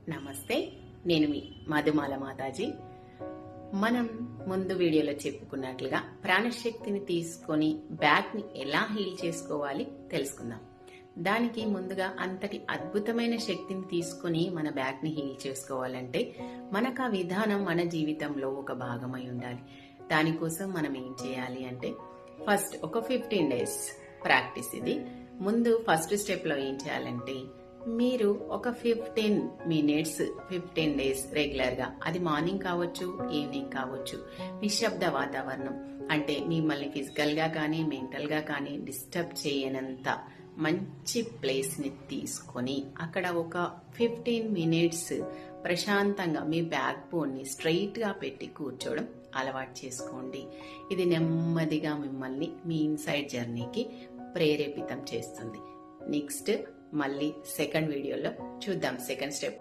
నమస్తే, నేను మీ మధుమాల మాతాజీ. మనం ముందు వీడియోలో చెప్పుకున్నట్లుగా ప్రాణశక్తిని తీసుకొని బ్యాక్ ని ఎలా హీల్ చేసుకోవాలి తెలుసుకుందాం. దానికి ముందుగా అంతటి అద్భుతమైన శక్తిని తీసుకొని మన బ్యాక్ ని హీల్ చేసుకోవాలంటే మనకు ఆ విధానం మన జీవితంలో ఒక భాగమై ఉండాలి. దానికోసం మనం ఏం చేయాలి అంటే ఫస్ట్ ఒక 15 days ప్రాక్టీస్. ఇది ముందు ఫస్ట్ స్టెప్ లో ఏం చేయాలంటే మీరు ఒక 15 minutes 15 days రెగ్యులర్ గా, అది మార్నింగ్ కావచ్చు, ఈవినింగ్ కావచ్చు, నిశ్శబ్ద వాతావరణం అంటే మిమ్మల్ని ఫిజికల్ గా కానీ మెంటల్ గా కానీ డిస్టర్బ్ చేయనంత మంచి ప్లేస్ ని తీసుకొని అక్కడ ఒక 15 minutes ప్రశాంతంగా మీ బ్యాక్ బోన్ ని స్ట్రైట్ గా పెట్టి కూర్చోవడం అలవాటు చేసుకోండి. ఇది నెమ్మదిగా మిమ్మల్ని మీ ఇన్సైడ్ జర్నీకి ప్రేరేపితం చేస్తుంది. నెక్స్ట్ మళ్ళీ సెకండ్ వీడియోలో చూద్దాం సెకండ్ స్టెప్.